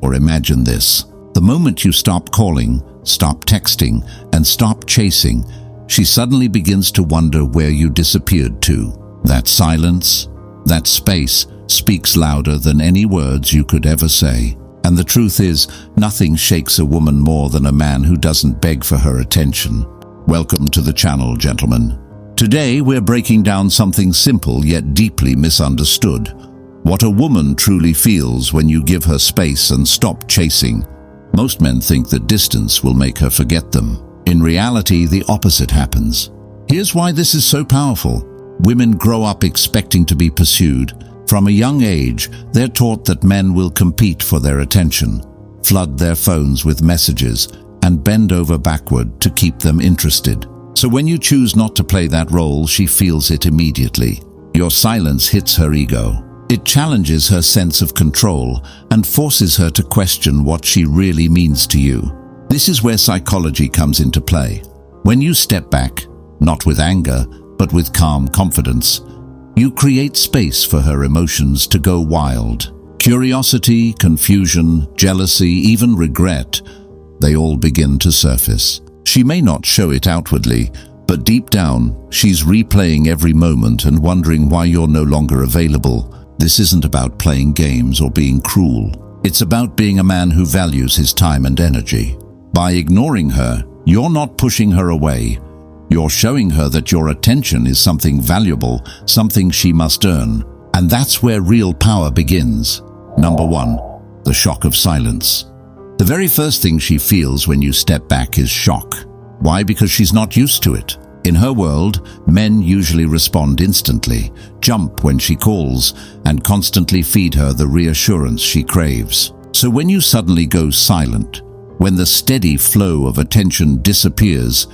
Or imagine this. The moment you stop calling, stop texting, and stop chasing, she suddenly begins to wonder where you disappeared to. That silence, that space, speaks louder than any words you could ever say. And the truth is, nothing shakes a woman more than a man who doesn't beg for her attention. Welcome to the channel, gentlemen. Today we're breaking down something simple yet deeply misunderstood. What a woman truly feels when you give her space and stop chasing. Most men think that distance will make her forget them. In reality, the opposite happens. Here's why this is so powerful. Women grow up expecting to be pursued. From a young age, they're taught that men will compete for their attention, flood their phones with messages, and bend over backward to keep them interested. So when you choose not to play that role, she feels it immediately. Your silence hits her ego. It challenges her sense of control and forces her to question what she really means to you. This is where psychology comes into play. When you step back, not with anger, but with calm confidence, you create space for her emotions to go wild. Curiosity, confusion, jealousy, even regret, they all begin to surface. She may not show it outwardly, but deep down, she's replaying every moment and wondering why you're no longer available. This isn't about playing games or being cruel. It's about being a man who values his time and energy. By ignoring her, you're not pushing her away. You're showing her that your attention is something valuable, something she must earn. And that's where real power begins. Number 1, the shock of silence. The very first thing she feels when you step back is shock. Why? Because she's not used to it. In her world, men usually respond instantly, jump when she calls, and constantly feed her the reassurance she craves. So when you suddenly go silent, when the steady flow of attention disappears,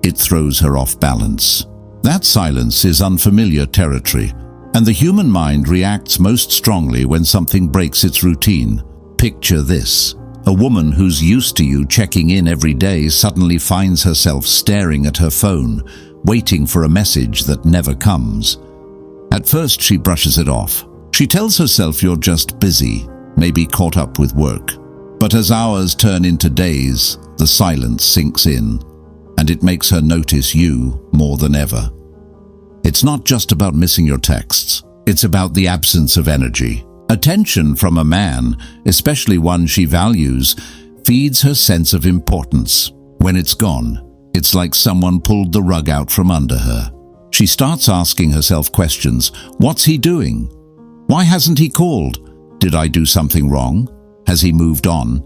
it throws her off balance. That silence is unfamiliar territory, and the human mind reacts most strongly when something breaks its routine. Picture this. A woman who's used to you checking in every day suddenly finds herself staring at her phone, waiting for a message that never comes. At first, she brushes it off. She tells herself you're just busy, maybe caught up with work. But as hours turn into days, the silence sinks in, and it makes her notice you more than ever. It's not just about missing your texts. It's about the absence of energy. Attention from a man, especially one she values, feeds her sense of importance. When it's gone, it's like someone pulled the rug out from under her. She starts asking herself questions. What's he doing? Why hasn't he called? Did I do something wrong? Has he moved on?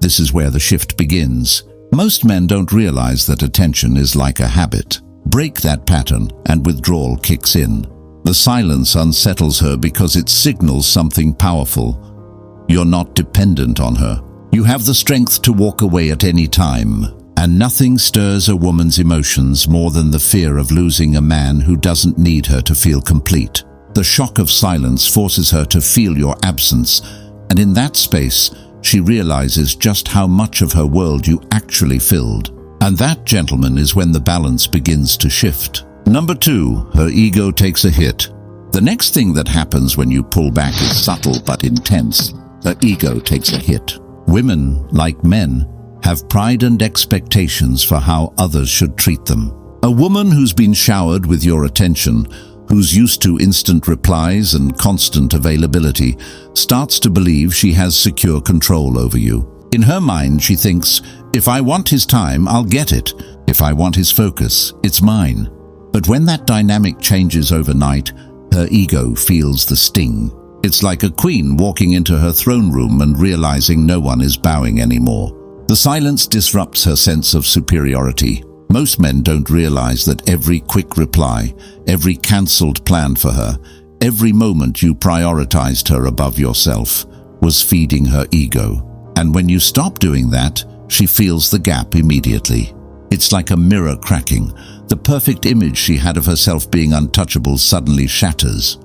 This is where the shift begins. Most men don't realize that attention is like a habit. Break that pattern and withdrawal kicks in. The silence unsettles her because it signals something powerful. You're not dependent on her. You have the strength to walk away at any time. And nothing stirs a woman's emotions more than the fear of losing a man who doesn't need her to feel complete. The shock of silence forces her to feel your absence, and in that space, she realizes just how much of her world you actually filled. And that, gentlemen, is when the balance begins to shift. Number 2, her ego takes a hit. The next thing that happens when you pull back is subtle but intense. Her ego takes a hit. Women, like men, have pride and expectations for how others should treat them. A woman who's been showered with your attention, who's used to instant replies and constant availability, starts to believe she has secure control over you. In her mind, she thinks, if I want his time, I'll get it. If I want his focus, it's mine. But when that dynamic changes overnight, her ego feels the sting. It's like a queen walking into her throne room and realizing no one is bowing anymore. The silence disrupts her sense of superiority. Most men don't realize that every quick reply, every cancelled plan for her, every moment you prioritized her above yourself, was feeding her ego. And when you stop doing that, she feels the gap immediately. It's like a mirror cracking. The perfect image she had of herself being untouchable suddenly shatters.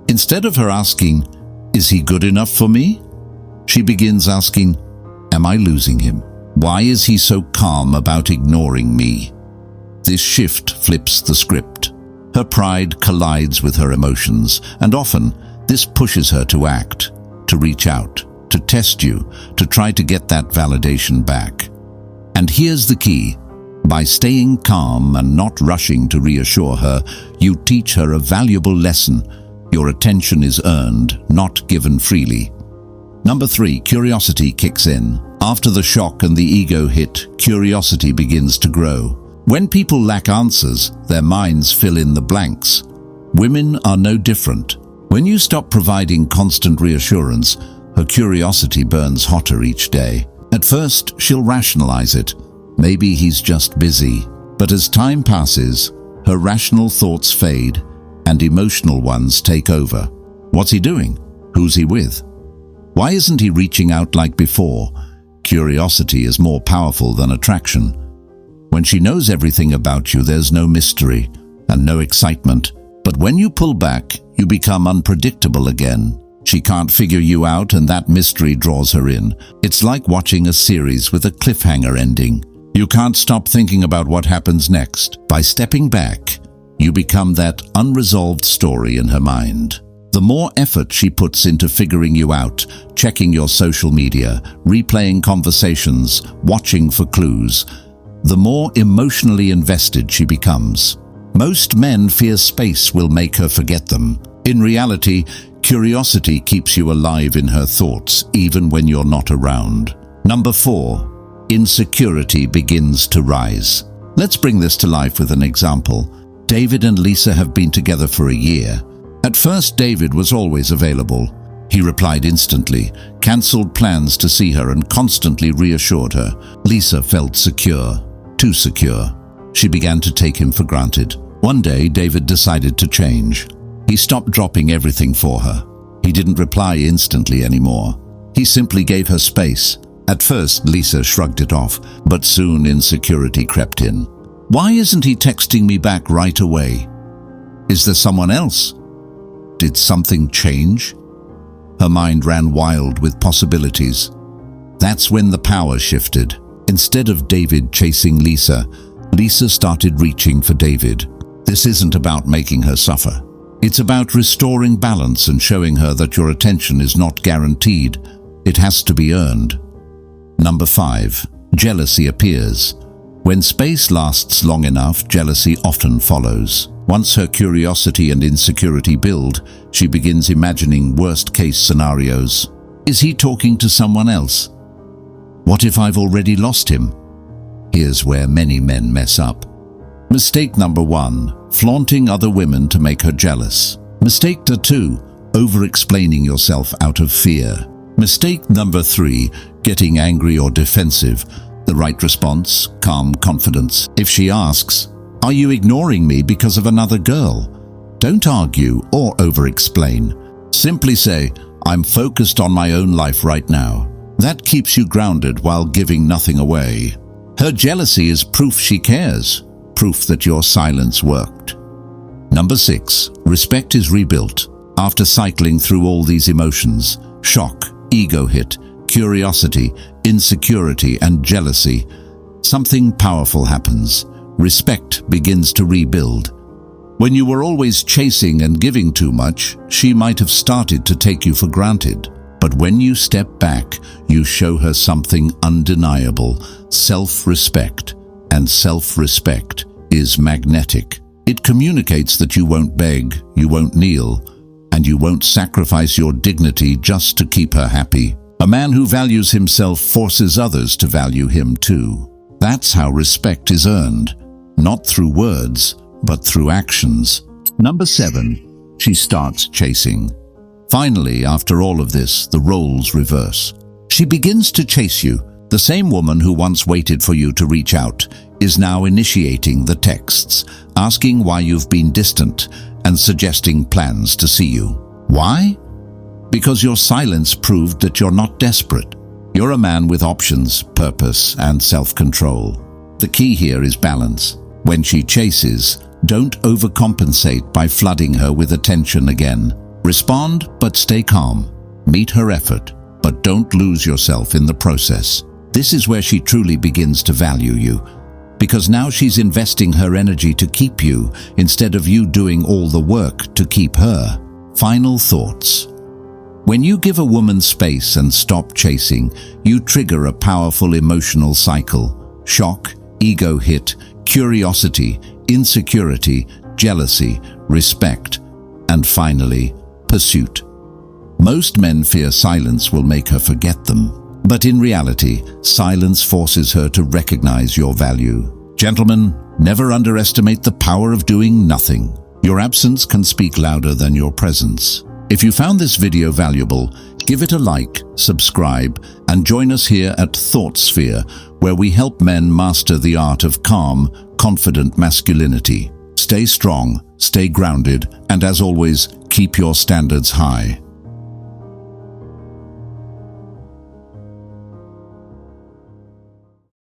Instead of her asking, "Is he good enough for me?" she begins asking, "Am I losing him? Why is he so calm about ignoring me?" This shift flips the script. Her pride collides with her emotions, and often this pushes her to act, to reach out, to test you, to try to get that validation back. And here's the key. By staying calm and not rushing to reassure her, you teach her a valuable lesson. Your attention is earned, not given freely. Number 3, curiosity kicks in. After the shock and the ego hit, curiosity begins to grow. When people lack answers, their minds fill in the blanks. Women are no different. When you stop providing constant reassurance, her curiosity burns hotter each day. At first, she'll rationalize it. Maybe he's just busy. But as time passes, her rational thoughts fade and emotional ones take over. What's he doing? Who's he with? Why isn't he reaching out like before? Curiosity is more powerful than attraction. When she knows everything about you, there's no mystery and no excitement. But when you pull back, you become unpredictable again. She can't figure you out, and that mystery draws her in. It's like watching a series with a cliffhanger ending. You can't stop thinking about what happens next. By stepping back, you become that unresolved story in her mind. The more effort she puts into figuring you out, checking your social media, replaying conversations, watching for clues, the more emotionally invested she becomes. Most men fear space will make her forget them. In reality, curiosity keeps you alive in her thoughts, even when you're not around. Number 4, insecurity begins to rise. Let's bring this to life with an example. David and Lisa have been together for a year. At first, David was always available. He replied instantly, cancelled plans to see her, and constantly reassured her. Lisa felt secure, too secure. She began to take him for granted. One day, David decided to change. He stopped dropping everything for her. He didn't reply instantly anymore. He simply gave her space. At first, Lisa shrugged it off, but soon insecurity crept in. Why isn't he texting me back right away? Is there someone else? Did something change? Her mind ran wild with possibilities. That's when the power shifted. Instead of David chasing Lisa, Lisa started reaching for David. This isn't about making her suffer. It's about restoring balance and showing her that your attention is not guaranteed. It has to be earned. Number 5, jealousy appears. When space lasts long enough, jealousy often follows. Once her curiosity and insecurity build, she begins imagining worst-case scenarios. Is he talking to someone else? What if I've already lost him? Here's where many men mess up. Mistake number 1, flaunting other women to make her jealous. Mistake 2, over-explaining yourself out of fear. Mistake number 3, getting angry or defensive. The right response, calm confidence. If she asks, "Are you ignoring me because of another girl?" Don't argue or over-explain. Simply say, "I'm focused on my own life right now." That keeps you grounded while giving nothing away. Her jealousy is proof she cares, proof that your silence worked. Number 6, respect is rebuilt. After cycling through all these emotions, shock, ego hit, curiosity, insecurity, and jealousy, something powerful happens. Respect begins to rebuild. When you were always chasing and giving too much, she might have started to take you for granted. But when you step back, you show her something undeniable: self-respect. And self-respect is magnetic. It communicates that you won't beg, you won't kneel, and you won't sacrifice your dignity just to keep her happy. A man who values himself forces others to value him too. That's how respect is earned, not through words, but through actions. Number 7, she starts chasing. Finally, after all of this, the roles reverse. She begins to chase you. The same woman who once waited for you to reach out is now initiating the texts, asking why you've been distant and suggesting plans to see you. Why? Because your silence proved that you're not desperate. You're a man with options, purpose, and self-control. The key here is balance. When she chases, don't overcompensate by flooding her with attention again. Respond, but stay calm. Meet her effort, but don't lose yourself in the process. This is where she truly begins to value you, because now she's investing her energy to keep you instead of you doing all the work to keep her. Final thoughts. When you give a woman space and stop chasing, you trigger a powerful emotional cycle. Shock, ego hit, curiosity, insecurity, jealousy, respect, and finally, pursuit. Most men fear silence will make her forget them. But in reality, silence forces her to recognize your value. Gentlemen, never underestimate the power of doing nothing. Your absence can speak louder than your presence. If you found this video valuable, give it a like, subscribe, and join us here at ThoughtSphere, where we help men master the art of calm, confident masculinity. Stay strong, stay grounded, and as always, keep your standards high.